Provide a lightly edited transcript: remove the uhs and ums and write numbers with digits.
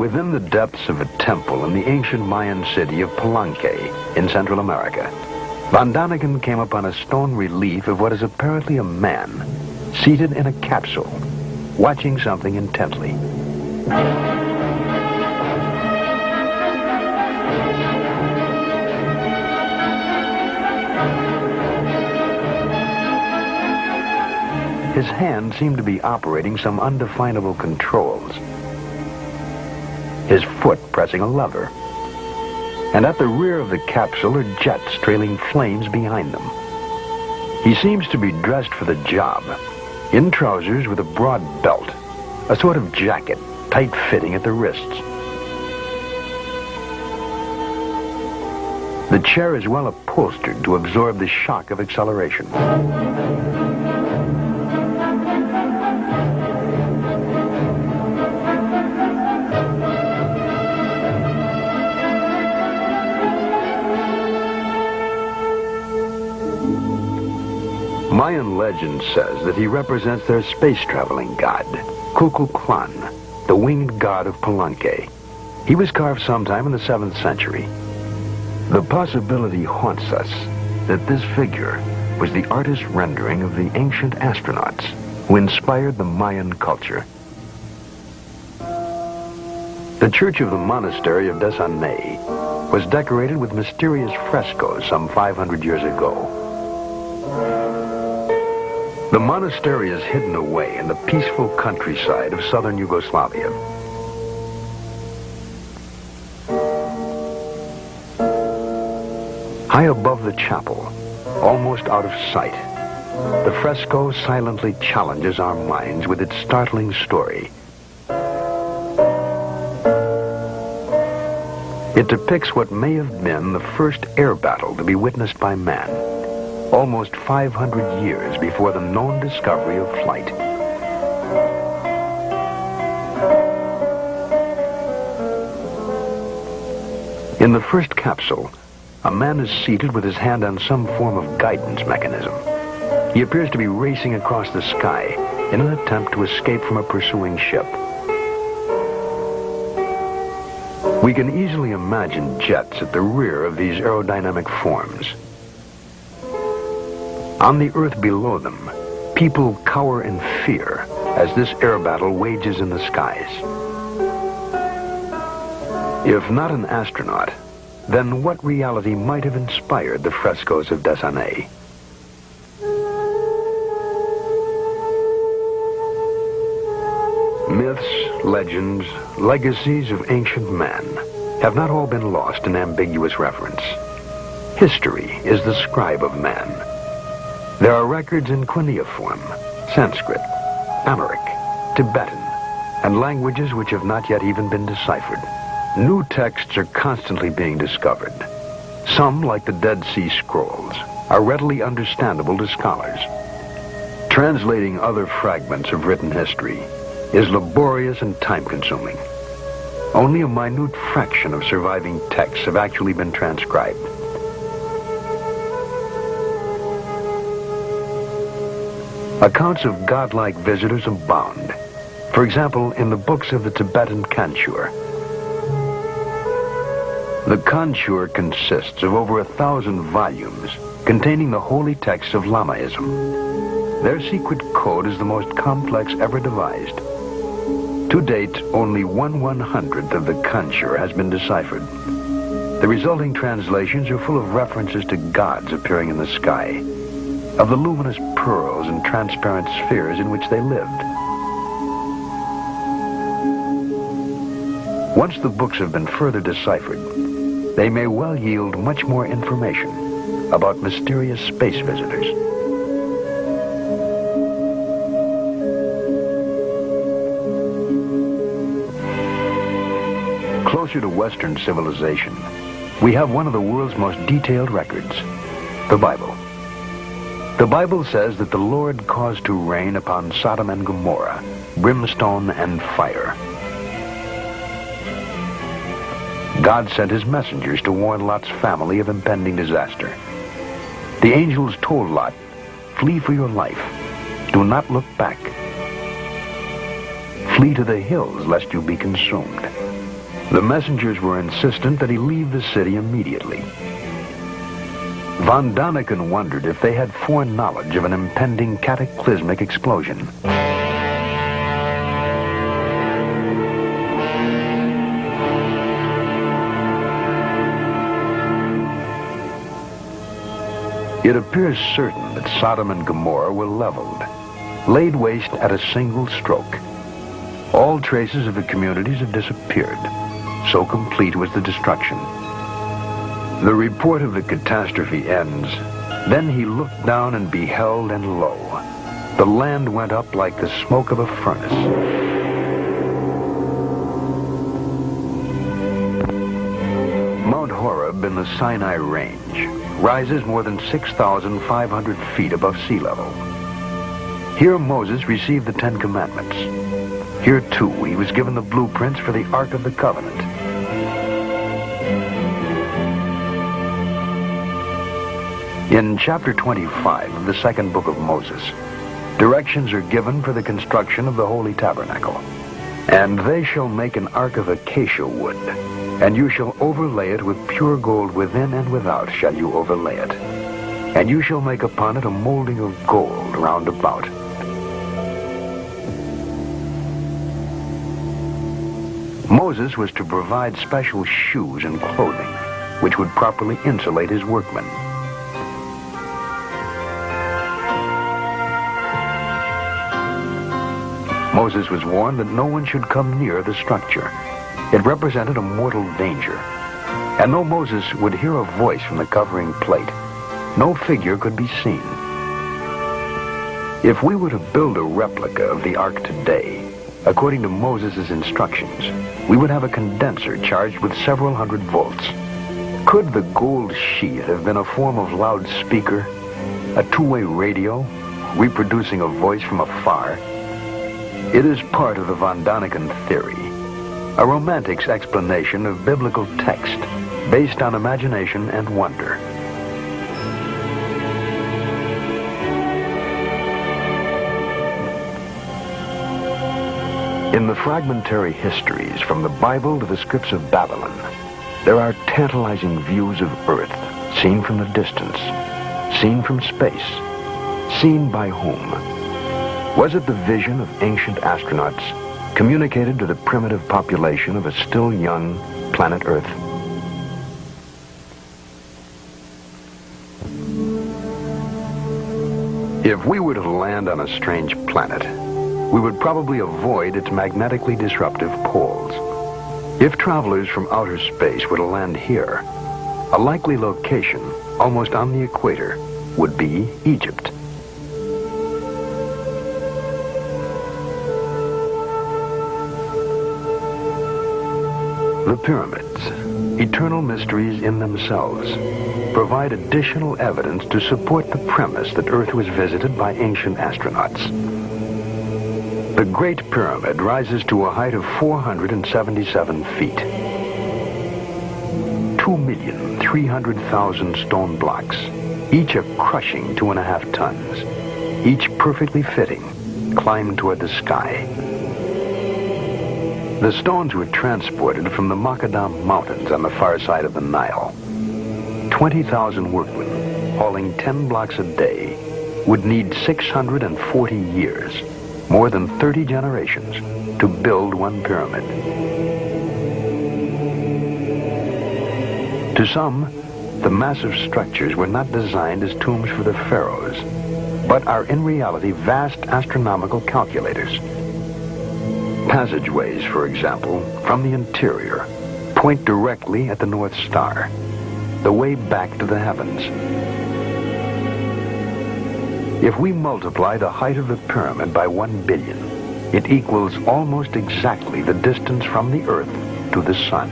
Within the depths of a temple in the ancient Mayan city of Palenque in Central America, von Däniken came upon a stone relief of what is apparently a man seated in a capsule, watching something intently. His hand seemed to be operating some undefinable controls. His foot pressing a lever. And at the rear of the capsule are jets trailing flames behind them. He seems to be dressed for the job, in trousers with a broad belt, a sort of jacket, tight-fitting at the wrists. The chair is well upholstered to absorb the shock of acceleration. Mayan legend says that he represents their space-traveling god, Kukulkan, the winged god of Palenque. He was carved sometime in the 7th century. The possibility haunts us that this figure was the artist's rendering of the ancient astronauts who inspired the Mayan culture. The church of the monastery of Desanay was decorated with mysterious frescoes some 500 years ago. The monastery is hidden away in the peaceful countryside of southern Yugoslavia. High above the chapel, almost out of sight, the fresco silently challenges our minds with its startling story. It depicts what may have been the first air battle to be witnessed by man, almost 500 years before the known discovery of flight. In the first capsule, a man is seated with his hand on some form of guidance mechanism. He appears to be racing across the sky in an attempt to escape from a pursuing ship. We can easily imagine jets at the rear of these aerodynamic forms. On the earth below them, people cower in fear as this air battle wages in the skies. If not an astronaut, then what reality might have inspired the frescoes of Desanay? Myths, legends, legacies of ancient man have not all been lost in ambiguous reference. History is the scribe of man. There are records in cuneiform, Sanskrit, Amharic, Tibetan, and languages which have not yet even been deciphered. New texts are constantly being discovered. Some, like the Dead Sea Scrolls, are readily understandable to scholars. Translating other fragments of written history is laborious and time-consuming. Only a minute fraction of surviving texts have actually been transcribed. Accounts of godlike visitors abound. For example, in the books of the Tibetan Kanjur. The Kanjur consists of over 1,000 volumes containing the holy texts of Lamaism. Their secret code is the most complex ever devised. To date, only 1/100th of the Kanjur has been deciphered. The resulting translations are full of references to gods appearing in the sky, of the luminous pearls and transparent spheres in which they lived. Once the books have been further deciphered, they may well yield much more information about mysterious space visitors. Closer to Western civilization, we have one of the world's most detailed records, the Bible. The Bible says that the Lord caused to rain upon Sodom and Gomorrah brimstone and fire. God sent his messengers to warn Lot's family of impending disaster. The angels told Lot, "Flee for your life. Do not look back. Flee to the hills lest you be consumed." The messengers were insistent that he leave the city immediately. Von Däniken wondered if they had foreknowledge of an impending cataclysmic explosion. It appears certain that Sodom and Gomorrah were leveled, laid waste at a single stroke. All traces of the communities have disappeared. So complete was the destruction. The report of the catastrophe ends. Then he looked down and beheld, and lo, the land went up like the smoke of a furnace. Mount Horeb in the Sinai Range rises more than 6,500 feet above sea level. Here Moses received the Ten Commandments. Here, too, he was given the blueprints for the Ark of the Covenant. In chapter 25 of the second book of Moses, directions are given for the construction of the Holy Tabernacle. And they shall make an ark of acacia wood, and you shall overlay it with pure gold within and without shall you overlay it. And you shall make upon it a molding of gold round about. Moses was to provide special shoes and clothing, which would properly insulate his workmen. Moses was warned that no one should come near the structure. It represented a mortal danger. And though Moses would hear a voice from the covering plate, no figure could be seen. If we were to build a replica of the ark today, according to Moses' instructions, we would have a condenser charged with several hundred volts. Could the gold sheath have been a form of loudspeaker, a two-way radio, reproducing a voice from afar? It is part of the Von Däniken theory, a romantic's explanation of biblical text based on imagination and wonder. In the fragmentary histories from the Bible to the scripts of Babylon, there are tantalizing views of Earth, seen from the distance, seen from space, seen by whom? Was it the vision of ancient astronauts communicated to the primitive population of a still young planet Earth? If we were to land on a strange planet, we would probably avoid its magnetically disruptive poles. If travelers from outer space were to land here, a likely location, almost on the equator, would be Egypt. The pyramids, eternal mysteries in themselves, provide additional evidence to support the premise that Earth was visited by ancient astronauts. The Great Pyramid rises to a height of 477 feet. 2,300,000 stone blocks, each a crushing 2.5 tons, each perfectly fitting, climbed toward the sky. The stones were transported from the Macadam Mountains on the far side of the Nile. 20,000 workmen, hauling 10 blocks a day, would need 640 years, more than 30 generations, to build one pyramid. To some, the massive structures were not designed as tombs for the pharaohs, but are in reality vast astronomical calculators. Passageways, for example, from the interior, point directly at the North Star, the way back to the heavens. If we multiply the height of the pyramid by 1 billion, it equals almost exactly the distance from the Earth to the Sun.